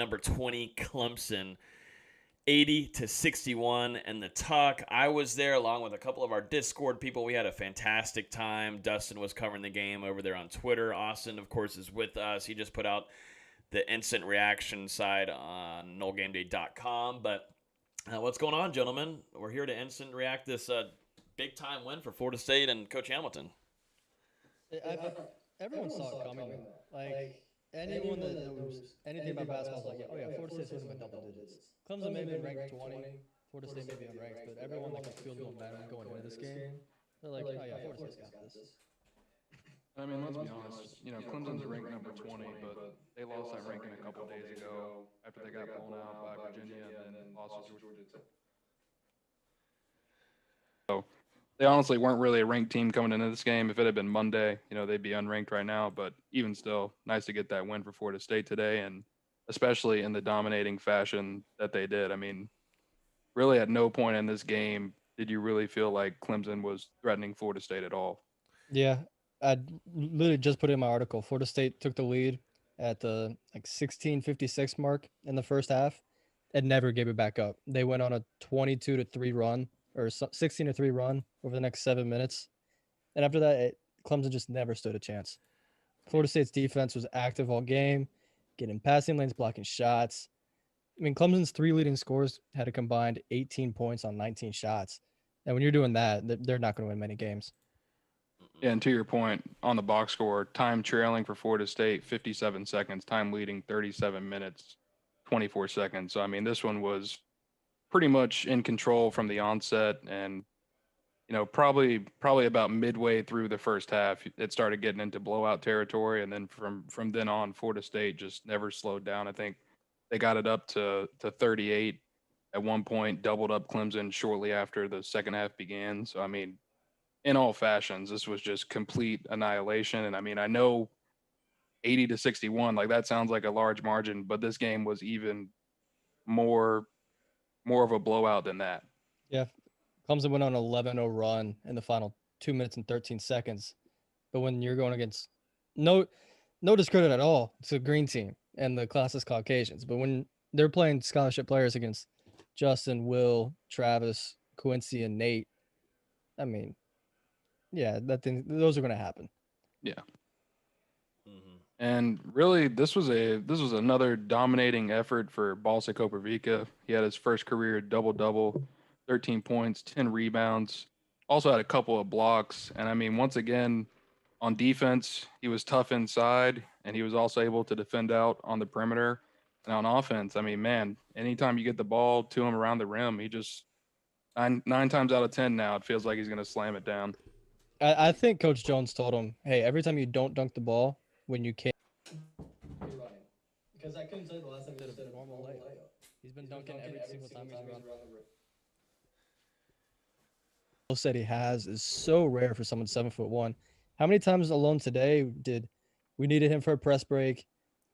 number 20 Clemson 80-61. And the Tuck, I was there along with a couple of our Discord people. We had a fantastic time. Dustin was covering the game over there on Twitter. Austin, of course, is with us. He just put out the instant reaction side on NoleGameDay.com. But what's going on, gentlemen? We're here to instant react this big time win for Florida State and Coach Hamilton. Everyone saw it coming, man. Like anyone that knows anything about basketball is like, oh yeah, Florida State's winning by double digits. Clemson may have been ranked 20, Florida State may be unranked, but everyone that can feel the momentum going into this game, they're like, oh yeah, Florida State's got this. I mean, let's be honest. Clemson's ranked number 20, but they lost that ranking a couple days ago after they got blown out by Virginia and then lost to Georgia Tech. So they honestly weren't really a ranked team coming into this game. If it had been Monday, they'd be unranked right now. But even still, nice to get that win for Florida State today, and especially in the dominating fashion that they did. I mean, really at no point in this game did you really feel like Clemson was threatening Florida State at all. Yeah, I literally just put it in my article. Florida State took the lead at the 16:56 mark in the first half and never gave it back up. They went on a 22-3 run or 16-3 run over the next 7 minutes. And after that, Clemson just never stood a chance. Florida State's defense was active all game, getting passing lanes, blocking shots. I mean, Clemson's three leading scorers had a combined 18 points on 19 shots. And when you're doing that, they're not going to win many games. Yeah, and to your point on the box score, time trailing for Florida State 57 seconds, time leading 37 minutes 24 seconds. So I mean, this one was pretty much in control from the onset, and probably about midway through the first half, it started getting into blowout territory, and then from then on, Florida State just never slowed down. I think they got it up to 38 at one point, doubled up Clemson shortly after the second half began. So I mean, in all fashions, this was just complete annihilation. And I mean, I know 80-61, like that sounds like a large margin, but this game was even more of a blowout than that. Yeah, Clemson went on an 11-0 run in the final 2 minutes and 13 seconds. But when you're going against no discredit at all to the green team and the class is Caucasians, but when they're playing scholarship players against Justin, Will, Travis, Quincy, and Nate, I mean, yeah, those are going to happen. Yeah. Mm-hmm. And really, this was another dominating effort for Balsa Koprivica. He had his first career double-double, 13 points, 10 rebounds. Also had a couple of blocks. And I mean, once again, on defense, he was tough inside, and he was also able to defend out on the perimeter. And on offense, I mean, man, anytime you get the ball to him around the rim, he just nine times out of 10 now, it feels like he's going to slam it down. I think Coach Jones told him, hey, every time you don't dunk the ball, when you can't, be running. Because I couldn't tell you the last time he did a normal layup. He's been dunking every single time he's run. Set he has is so rare for someone 7'1". How many times alone today did we needed him for a press break?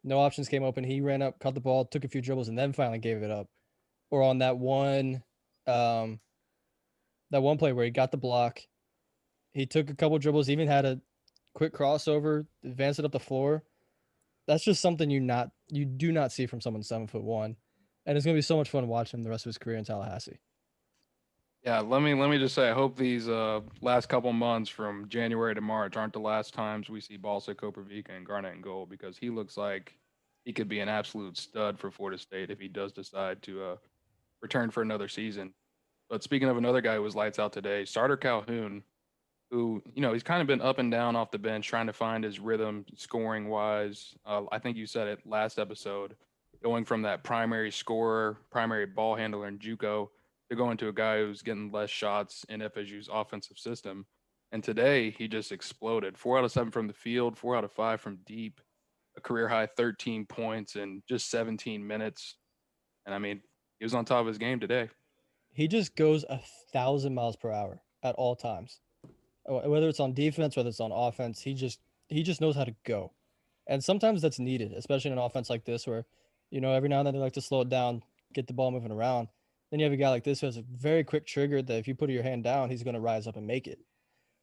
No options came open. He ran up, caught the ball, took a few dribbles, and then finally gave it up. Or on that one play where he got the block, he took a couple dribbles, even had a quick crossover, advanced it up the floor. That's just something you do not see from someone 7'1", and it's gonna be so much fun watching him the rest of his career in Tallahassee. Yeah, let me just say, I hope these last couple months from January to March aren't the last times we see Balsa Koprivica and Garnett and goal, because he looks like he could be an absolute stud for Florida State if he does decide to return for another season. But speaking of another guy who was lights out today, Starter Calhoun, who, he's kind of been up and down off the bench trying to find his rhythm scoring wise. I think you said it last episode, going from that primary scorer, primary ball handler in JUCO to going to a guy who's getting less shots in FSU's offensive system. And today he just exploded. 4 out of 7 from the field, 4 out of 5 from deep, a career high 13 points in just 17 minutes. And I mean, he was on top of his game today. He just goes 1,000 miles per hour at all times. Whether it's on defense, whether it's on offense, he just knows how to go. And sometimes that's needed, especially in an offense like this where, every now and then they like to slow it down, get the ball moving around. Then you have a guy like this who has a very quick trigger that if you put your hand down, he's going to rise up and make it.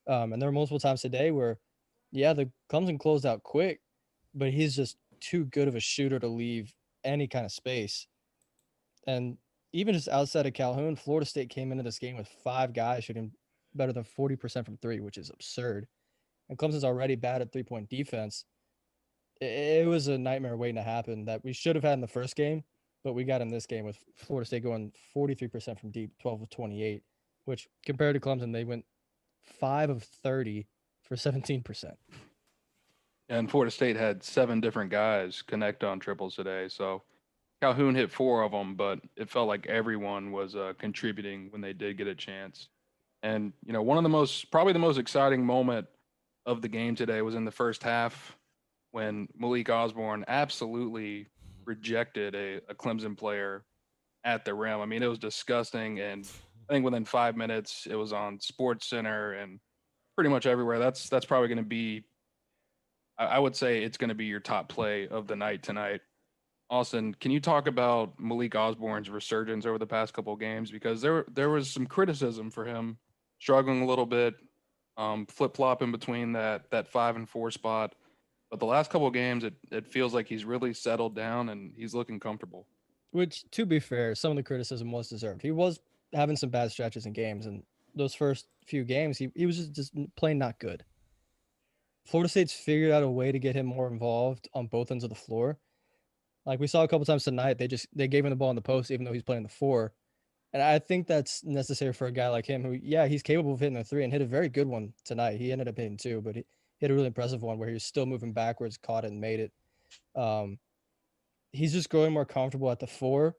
And there were multiple times today where, yeah, the Clemson closed out quick, but he's just too good of a shooter to leave any kind of space. And even just outside of Calhoun, Florida State came into this game with 5 guys shooting better than 40% from 3, which is absurd. And Clemson's already bad at 3-point defense. It was a nightmare waiting to happen that we should have had in the first game, but we got in this game with Florida State going 43% from deep, 12 of 28, which compared to Clemson, they went 5 of 30 for 17%. And Florida State had 7 different guys connect on triples today. So Calhoun hit 4 of them, but it felt like everyone was contributing when they did get a chance. And, one of probably the most exciting moment of the game today was in the first half when Malik Osborne absolutely rejected a Clemson player at the rim. I mean, it was disgusting. And I think within 5 minutes, it was on Sports Center and pretty much everywhere. That's probably going to be, I would say it's going to be your top play of the night tonight. Austin, can you talk about Malik Osborne's resurgence over the past couple of games? Because there was some criticism for him struggling a little bit, flip-flopping between that 5 and 4 spot. But the last couple of games, it feels like he's really settled down and he's looking comfortable. Which, to be fair, some of the criticism was deserved. He was having some bad stretches in games, and those first few games, he was just plain not good. Florida State's figured out a way to get him more involved on both ends of the floor. Like we saw a couple times tonight, they gave him the ball in the post, even though he's playing the 4. And I think that's necessary for a guy like him who, yeah, he's capable of hitting a 3 and hit a very good one tonight. He ended up hitting 2, but he hit a really impressive one where he was still moving backwards, caught it, and made it. He's just growing more comfortable at the 4.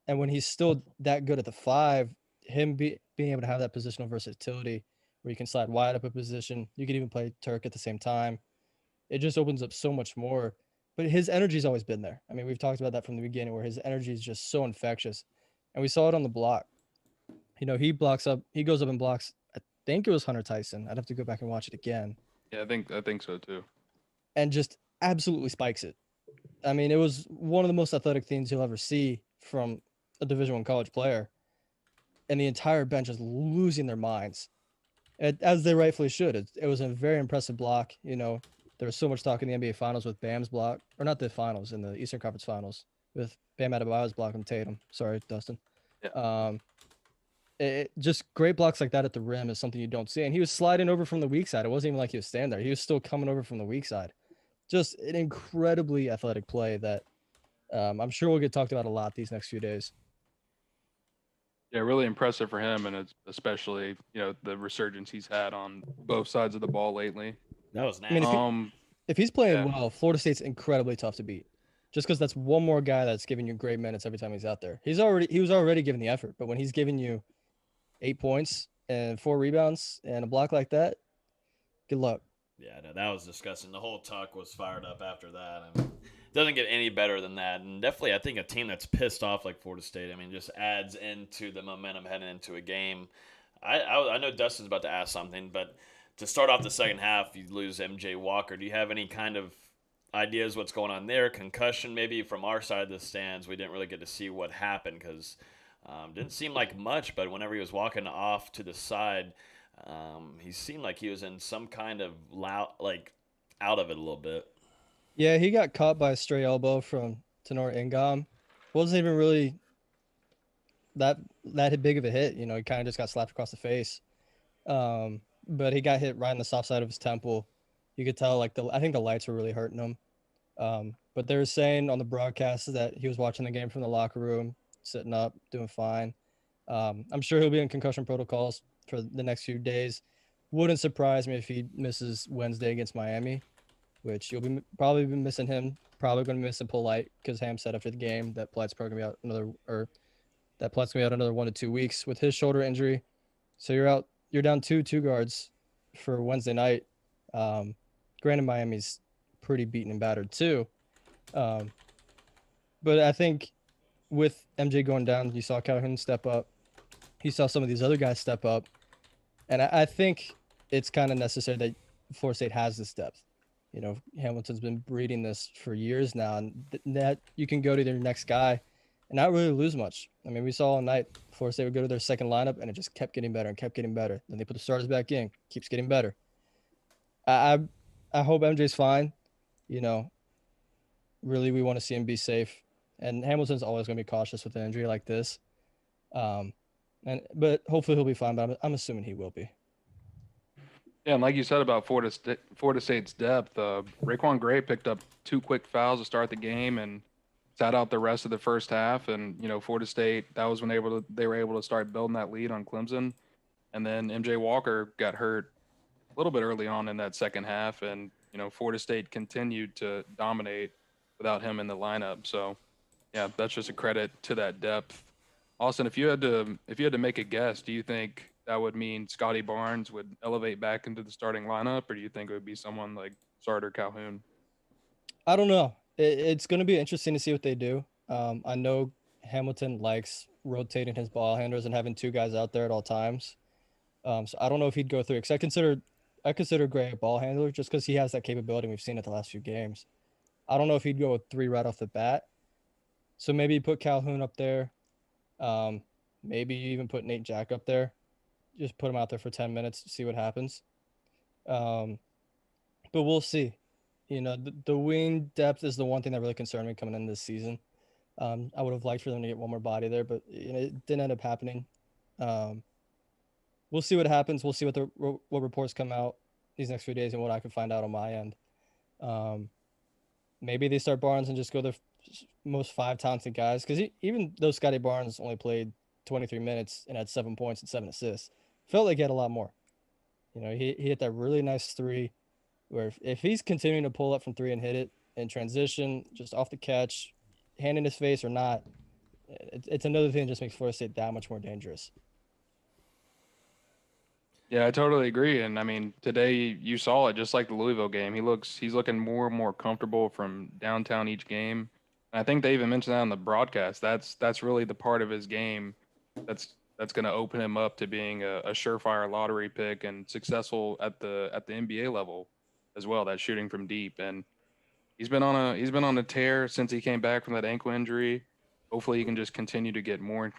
And when he's still that good at the 5, him being able to have that positional versatility where you can slide wide up a position, you can even play Turk at the same time. It just opens up so much more. But his energy's always been there. I mean, we've talked about that from the beginning where his energy is just so infectious. And we saw it on the block. He goes up and blocks, I think it was Hunter Tyson. I'd have to go back and watch it again. Yeah, I think so too. And just absolutely spikes it. I mean, it was one of the most athletic things you'll ever see from a Division I college player. And the entire bench is losing their minds, as they rightfully should. It was a very impressive block. There was so much talk in the NBA Finals with Bam's block, or not the Finals, in the Eastern Conference Finals with Bam Adebayo's block on Tatum. Sorry, Dustin. Yeah. Just great blocks like that at the rim is something you don't see. And he was sliding over from the weak side. It wasn't even like he was standing there. He was still coming over from the weak side. Just an incredibly athletic play that I'm sure will get talked about a lot these next few days. Yeah, really impressive for him, and it's especially the resurgence he's had on both sides of the ball lately. That was I mean, nasty. if he's playing Yeah. well, Florida State's incredibly tough to beat. Just because that's one more guy that's giving you great minutes every time he's out there. He was already giving the effort, but when he's giving you 8 points and 4 rebounds and a block like that, good luck. Yeah, no, that was disgusting. The whole Tuck was fired up after that. I mean, it doesn't get any better than that. And definitely, I think a team that's pissed off like Florida State, I mean, just adds into the momentum heading into a game. I know Dustin's about to ask something, but to start off the second half, you lose MJ Walker. Do you have any kind of ideas what's going on there? Concussion maybe from our side of the stands. We didn't really get to see what happened because didn't seem like much, but whenever he was walking off to the side, he seemed like he was in some kind of out of it a little bit. Yeah, he got caught by a stray elbow from Tenor Ingam. Wasn't even really that big of a hit. He kind of just got slapped across the face. But he got hit right on the soft side of his temple. You could tell, I think the lights were really hurting him. But they were saying on the broadcast that he was watching the game from the locker room, sitting up, doing fine. I'm sure he'll be in concussion protocols for the next few days. Wouldn't surprise me if he misses Wednesday against Miami, which you'll probably be missing him. Probably going to be missing Polite because Ham said after the game that Polite's probably going to be out another 1 to 2 weeks with his shoulder injury. So you're down two guards for Wednesday night. Granted, Miami's pretty beaten and battered too. But I think with MJ going down, you saw Calhoun step up. You saw some of these other guys step up. And I think it's kind of necessary that Florida State has this depth. Hamilton's been breeding this for years now, and that you can go to their next guy and not really lose much. I mean, we saw all night Florida State would go to their second lineup, and it just kept getting better and kept getting better. Then they put the starters back in, keeps getting better. I hope MJ's fine. Really, we want to see him be safe and Hamilton's always going to be cautious with an injury like this. But hopefully he'll be fine. But I'm assuming he will be. Yeah, and like you said about Florida State's depth, Raquan Gray picked up 2 quick fouls to start the game and sat out the rest of the first half. And Florida State, that was when they were able to start building that lead on Clemson. And then MJ Walker got hurt a little bit early on in that second half, and Florida State continued to dominate without him in the lineup. So, yeah, that's just a credit to that depth. Austin, if you had to make a guess, do you think that would mean Scotty Barnes would elevate back into the starting lineup, or do you think it would be someone like Sarter Calhoun? I don't know. It's going to be interesting to see what they do. I know Hamilton likes rotating his ball handlers and having 2 guys out there at all times. So I don't know if he'd go through. Because I consider Gray a ball handler just because he has that capability. We've seen it the last few games. I don't know if he'd go with 3 right off the bat. So maybe put Calhoun up there. Maybe even put Nate Jack up there. Just put him out there for 10 minutes to see what happens. But we'll see. The wing depth is the one thing that really concerned me coming into this season. I would have liked for them to get one more body there, but it didn't end up happening. We'll see what happens. We'll see what reports come out these next few days and what I can find out on my end. Maybe they start Barnes and just go the most 5 talented guys, because even though Scotty Barnes only played 23 minutes and had 7 points and 7 assists, felt like he had a lot more. He hit that really nice 3 where if he's continuing to pull up from 3 and hit it in transition, just off the catch, hand in his face or not, it's another thing that just makes Florida State that much more dangerous. Yeah, I totally agree. And I mean, today you saw it, just like the Louisville game. He's looking more and more comfortable from downtown each game. And I think they even mentioned that on the broadcast. That's really the part of his game that's going to open him up to being a surefire lottery pick and successful at the NBA level as well. That shooting from deep, and he's been on a tear since he came back from that ankle injury. Hopefully, he can just continue to get more and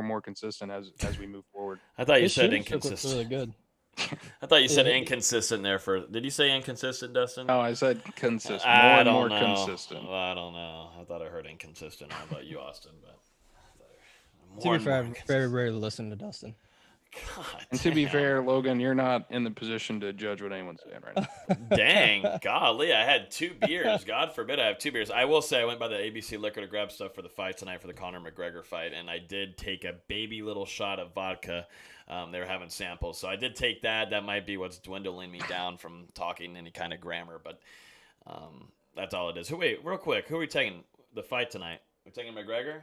more consistent as we move forward. I thought you His said shooting stroke looks inconsistent. really good. I thought you said Yeah. inconsistent there. Did you say inconsistent, Dustin? No, I said consistent. More I and don't more know. consistent. Well, I don't know. I thought I heard inconsistent. How about you, Austin? But To be fair, I'm very rarely listen to Dustin. God And to be damn. fair, Logan, you're not in the position to judge what anyone's saying right now. Dang, golly, I had 2 beers. God forbid I have 2 beers. I will say I went by the ABC Liquor to grab stuff for the fight tonight for the Conor McGregor fight, and I did take a baby little shot of vodka. They were having samples, so I did take that. That might be what's dwindling me down from talking any kind of grammar, but that's all it is. Wait, real quick, who are we taking the fight tonight? We're taking McGregor?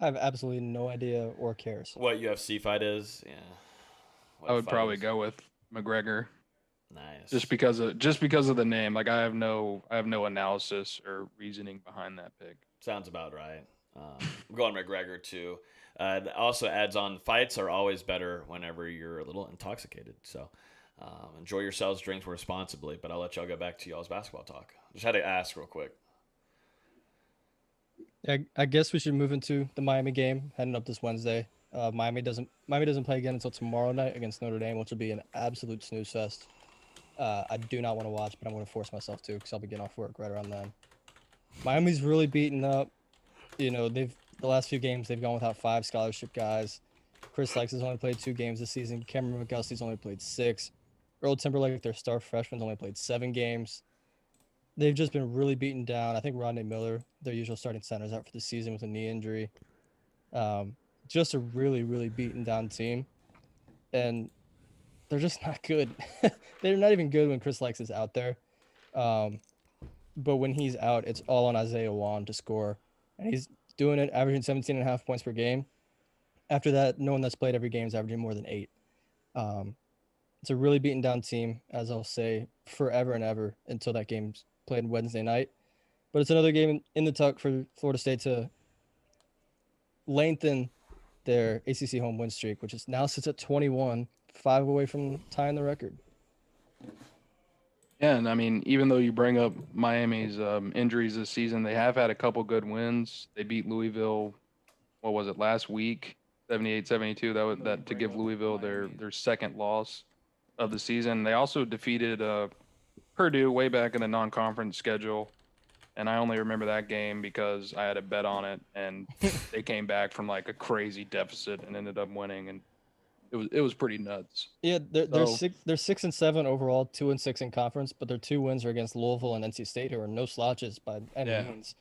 I have absolutely no idea or cares. What UFC fight is? Yeah. What I would fight probably is? go with McGregor Nice. just because of the name. Like I have no analysis or reasoning behind that pick. Sounds about right. I'm going McGregor too. It also adds on, fights are always better whenever you're a little intoxicated. So enjoy yourselves, drink responsibly. But I'll let y'all go back to y'all's basketball talk. Just had to ask real quick. I guess we should move into the Miami game heading up this Wednesday. Miami doesn't play again until tomorrow night against Notre Dame, which will be an absolute snooze fest. I do not want to watch, but I'm going to force myself to because I'll be getting off work right around then. Miami's really beaten up. The last few games they've gone without 5 scholarship guys. Chris Sykes has only played 2 games this season. Cameron McGusty's only played 6. Earl Timberlake, their star freshman's only played 7 games. They've just been really beaten down. I think Rodney Miller, their usual starting center, is out for the season with a knee injury. Just a really, really beaten down team. And they're just not good. They're not even good when Chris Sykes is out there. But when he's out, it's all on Isaiah Wan to score. And he's doing it, averaging 17.5 points per game. After that, no one that's played every game is averaging more than 8. It's a really beaten down team, as I'll say, forever and ever until that game's played Wednesday night. But it's another game in the tuck for Florida State to lengthen their ACC home win streak, which is now sits at 21, 5 away from tying the record. Yeah, and I mean, even though you bring up Miami's injuries this season, they have had a couple good wins. They beat Louisville, what was it, last week, 78-72. That to give Louisville their second loss of the season. They also defeated Purdue way back in the non-conference schedule. and I only remember that game because I had a bet on it, and they came back from like a crazy deficit and ended up winning, and it was pretty nuts. Yeah, they're So 6-7 overall, 2-6 in conference, but their 2 wins are against Louisville and NC State, who are no slouches by any Yeah. means.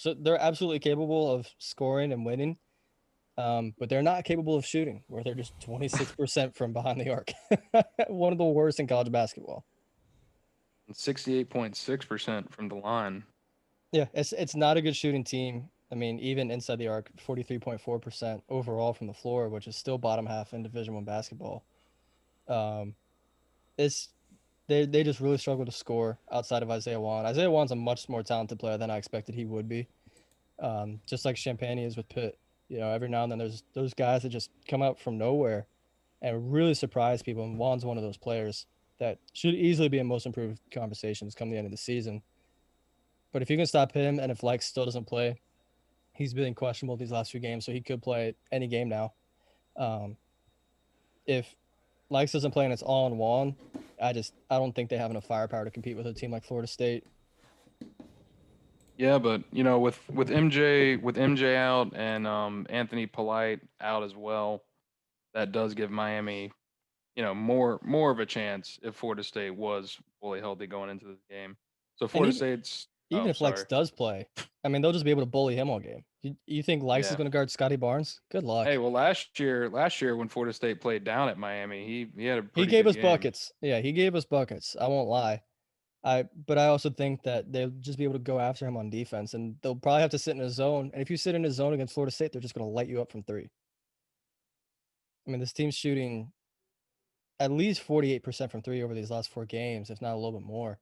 So they're absolutely capable of scoring and winning, but they're not capable of shooting, where they're just 26% from behind the arc. One of the worst in college basketball. 68.6% from the line. Yeah, it's not a good shooting team. I mean, even inside the arc, 43.4% overall from the floor, which is still bottom half in Division One basketball. Um, it's they just really struggle to score outside of Isaiah Wan. Isaiah Wan's a much more talented player than I expected he would be. Just like Champagne is with Pitt. You know, every now and then there's those guys that just come out from nowhere and really surprise people. And Wan's one of those players that should easily be in most improved conversations come the end of the season. But if you can stop him, and if Likes still doesn't play, he's been questionable these last few games, so he could play any game now. If Likes doesn't play and it's all on Juan, I don't think they have enough firepower to compete with a team like Florida State. Yeah, but you know, with MJ out and Anthony Polite out as well, that does give Miami, you know, more of a chance if Florida State was fully healthy going into this game. So Florida State's Even oh, if Likes sorry. does play, I mean, they'll just be able to bully him all game. You think Likes is Yeah. going to guard Scotty Barnes? Good luck. Hey, well, last year when Florida State played down at Miami, he had a He pretty gave good us game. buckets. Yeah, he gave us buckets. I won't lie. But I also think that they'll just be able to go after him on defense, and they'll probably have to sit in his zone. And if you sit in his zone against Florida State, they're just going to light you up from three. I mean, this team's shooting at least 48% from three over these last 4 games, if not a little bit more.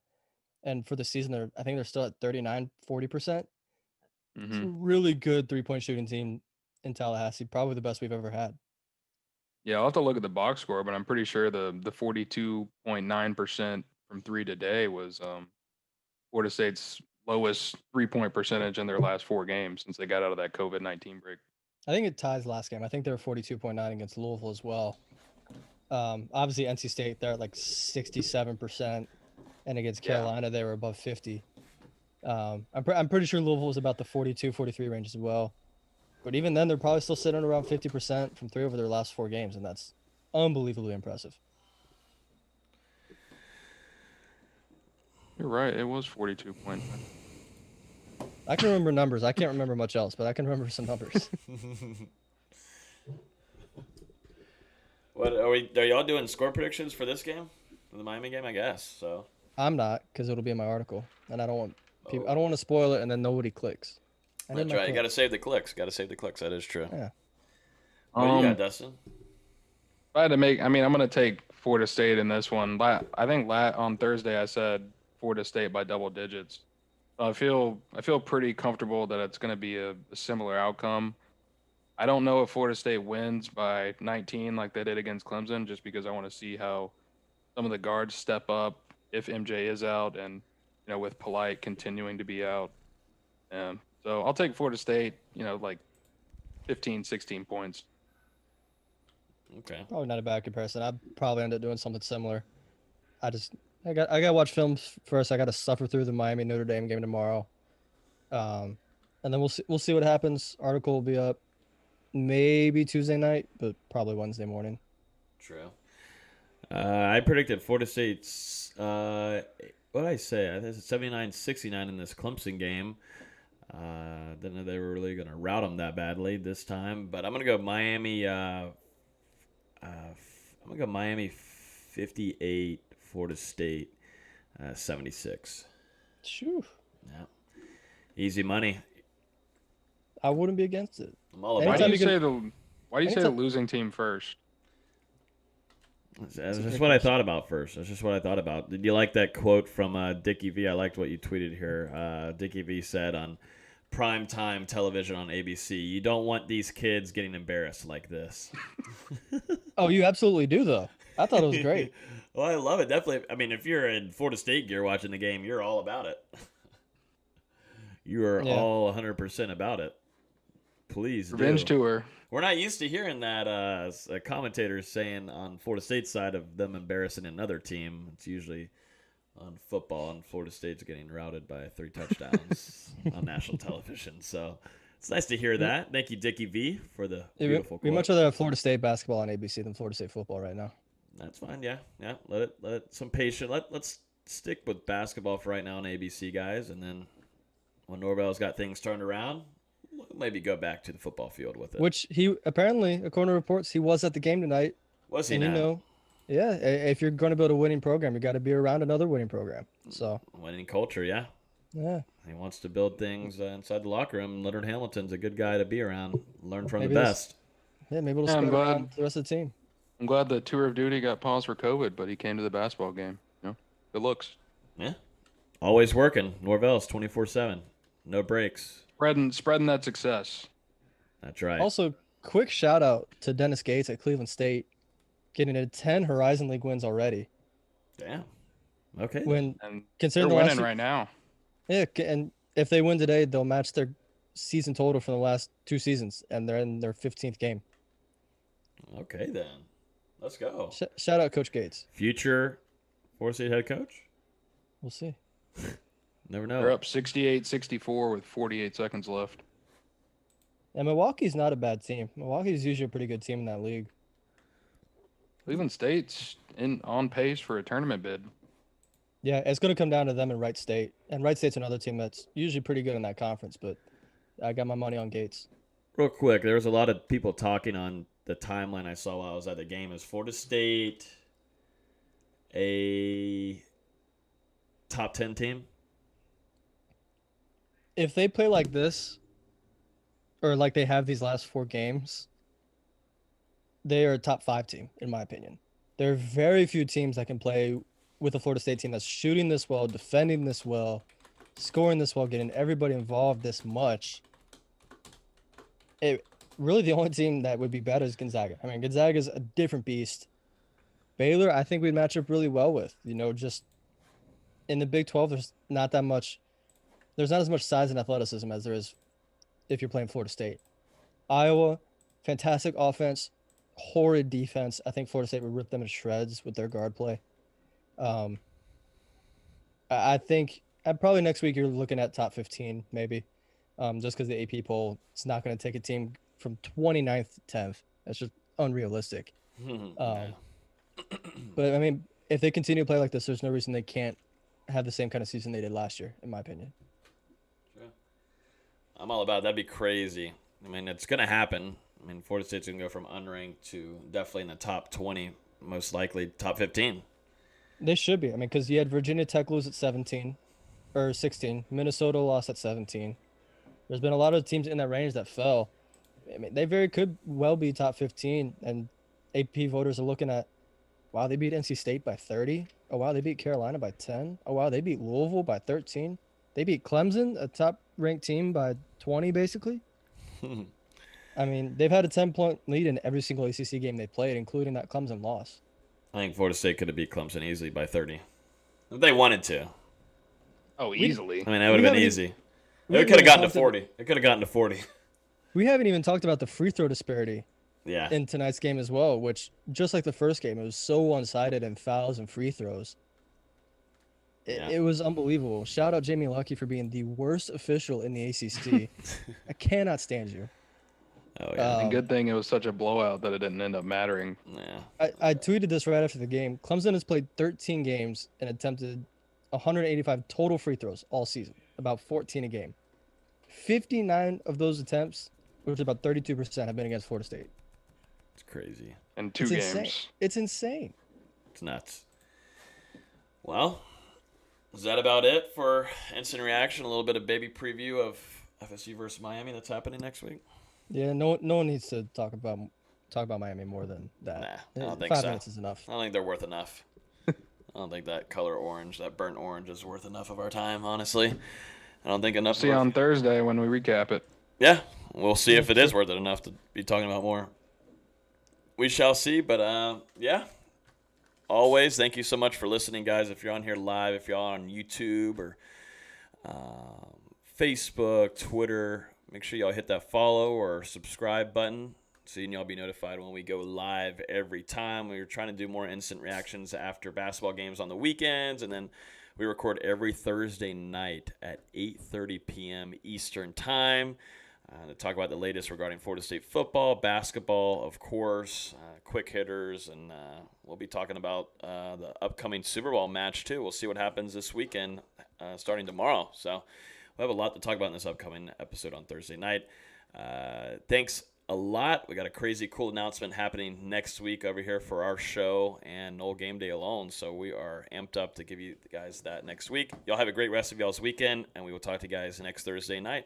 And for the season, I think they're still at 39, 40%. It's a really good 3-point shooting team in Tallahassee, probably the best we've ever had. Yeah, I'll have to look at the box score, but I'm pretty sure the 42.9% from three today was Florida State's lowest 3-point percentage in their last 4 games since they got out of that COVID-19 break. I think it ties last game. I think they were 42.9 against Louisville as well. Obviously, NC State, they're at like 67%, and against Yeah. Carolina, they were above 50. I'm pretty sure Louisville was about the 42, 43 range as well. But even then, they're probably still sitting around 50% from three over their last 4 games, and that's unbelievably impressive. You're right. It was 42.9. I can remember numbers. I can't remember much else, but I can remember some numbers. What are y'all doing score predictions for this game? For the Miami game, I guess. So I'm not, because it'll be in my article, and I don't want people. Oh. I don't want to spoil it, and then nobody clicks. I need that's my right. You got to clicks. save the clicks. Got to save the clicks. That is true. Yeah. What do you Um, got, Dustin? If I had to make, I mean, I'm going to take Florida State in this one. I think on Thursday I said Florida State by double digits. I feel pretty comfortable that it's going to be a similar outcome. I don't know if Florida State wins by 19 like they did against Clemson, just because I want to see how some of the guards step up if MJ is out, and you know, with Polite continuing to be out. So I'll take Florida State. You know, like 15, 16 points. Okay. Probably not a bad comparison. I'd probably end up doing something similar. I got to watch films first. I got to suffer through the Miami Notre Dame game tomorrow, and then we'll see what happens. Article will be up maybe Tuesday night, but probably Wednesday morning. True. I predicted Florida State's, what did I say? I think it's 79-69 in this Clemson game. Didn't know they were really going to rout them that badly this time. But I'm going to go Miami, I'm going to go Miami 58, Florida State 76. Shoo. Yeah. Easy money. I wouldn't be against it. I'm all Why about do Anytime you it. you can- say the anytime- losing team first? That's a just good what I question. thought about first. That's just what I thought about. Did you like that quote from Dickie V? I liked what you tweeted here. Dickie V said on primetime television on ABC, "You don't want these kids getting embarrassed like this." Oh, you absolutely do, though. I thought it was great. Well, I love it. Definitely. I mean, if you're in Florida State gear watching the game, you're all about it. You are Yeah. all 100% about it. Please Revenge do. tour. We're not used to hearing that commentators saying on Florida State's side of them embarrassing another team. It's usually on football, and Florida State's getting routed by 3 touchdowns on national television. So it's nice to hear that. Thank you, Dickie V, for the beautiful We quote. much rather have Florida State basketball on ABC than Florida State football right now. That's fine. Yeah. Let it some patience. Let's stick with basketball for right now on ABC, guys, and then when Norvell's got things turned around, we'll maybe go back to the football field with it. Which he apparently, according to reports, he was at the game tonight. Was he And now? if you're going to build a winning program, you got to be around another winning program. So Winning culture, yeah. yeah, He wants to build things inside the locker room. Leonard Hamilton's a good guy to be around. Learn from Maybe the this- best. yeah, maybe it'll Yeah, I'm spread glad- around the rest of the team. I'm glad the tour of duty got paused for COVID, but he came to the basketball game. Good looks. Yeah. Always working. Norvell's 24/7. No breaks. Spreading that success. That's right. Also, quick shout out to Dennis Gates at Cleveland State, getting to 10 Horizon League wins already. Damn. Okay. When And they're considering the last winning few- right now. Yeah, and if they win today, they'll match their season total for the last 2 seasons, and they're in their 15th game. Okay, then. Let's go. Shout out Coach Gates. Future Florida State head coach? We'll see. Never know. They're up 68-64 with 48 seconds left. And Milwaukee's not a bad team. Milwaukee's usually a pretty good team in that league. Cleveland State's on pace for a tournament bid. Yeah, it's going to come down to them and Wright State. And Wright State's another team that's usually pretty good in that conference, but I got my money on Gates. Real quick, there was a lot of people talking on the timeline I saw while I was at the game. Is Florida State a top 10 team? If they play like this, or like they have these last 4 games, they are a top 5 team, in my opinion. There are very few teams that can play with a Florida State team that's shooting this well, defending this well, scoring this well, getting everybody involved this much. Really, the only team that would be better is Gonzaga. I mean, Gonzaga is a different beast. Baylor, I think we'd match up really well with. Just in the Big 12, there's not as much size and athleticism as there is if you're playing Florida State. Iowa, fantastic offense, horrid defense. I think Florida State would rip them to shreds with their guard play. I think probably next week you're looking at top 15 maybe, just because the AP poll is not going to take a team from 29th to 10th. That's just unrealistic. Yeah. But I mean, if they continue to play like this, there's no reason they can't have the same kind of season they did last year, in my opinion. I'm all about it. That'd be crazy. I mean, it's going to happen. I mean, Florida State's going to go from unranked to definitely in the top 20, most likely top 15. They should be. I mean, because you had Virginia Tech lose at 17 or 16. Minnesota lost at 17. There's been a lot of teams in that range that fell. I mean, they very could well be top 15. And AP voters are looking at, wow, they beat NC State by 30. Oh, wow, they beat Carolina by 10. Oh, wow, they beat Louisville by 13. They beat Clemson, a top-ranked team, by 20, basically. I mean, they've had a 10-point lead in every single ACC game they played, including that Clemson loss. I think Florida State could have beat Clemson easily by 30. If they wanted to. Oh, easily. I mean, that would have been haven't easy. we It haven't could have gotten to talked about- 40. It could have gotten to 40. We haven't even talked about the free throw disparity Yeah. in tonight's game as well, which, just like the first game, it was so one-sided in fouls and free throws. Yeah. It was unbelievable. Shout out Jamie Luckey for being the worst official in the ACC. I cannot stand you. Oh, yeah. And good thing it was such a blowout that it didn't end up mattering. Yeah. I tweeted this right after the game. Clemson has played 13 games and attempted 185 total free throws all season, about 14 a game. 59 of those attempts, which is about 32%, have been against Florida State. It's crazy. In 2 It's games. insane. It's insane. It's nuts. Well, is that about it for instant reaction? A little bit of baby preview of FSU versus Miami that's happening next week? Yeah, no one needs to talk about Miami more than that. Nah, I don't think 5 so. minutes is enough. I don't think they're worth enough. I don't think that color orange, that burnt orange, is worth enough of our time, honestly. I don't think enough See of our- on Thursday when we recap it. Yeah, we'll see if it is worth it enough to be talking about more. We shall see, but yeah. Always, thank you so much for listening, guys. If you're on here live, if you're on YouTube or Facebook, Twitter, make sure y'all hit that follow or subscribe button so y'all be notified when we go live every time. We're trying to do more instant reactions after basketball games on the weekends, and then We record every Thursday night at 8:30 p.m. Eastern Time to talk about the latest regarding Florida State football, basketball, of course, quick hitters, and we'll be talking about the upcoming Super Bowl match too. We'll see what happens this weekend starting tomorrow. So we'll have a lot to talk about in this upcoming episode on Thursday night. Thanks a lot. We got a crazy cool announcement happening next week over here for our show and Noel Game Day alone. So we are amped up to give you guys that next week. Y'all have a great rest of y'all's weekend, and we will talk to you guys next Thursday night.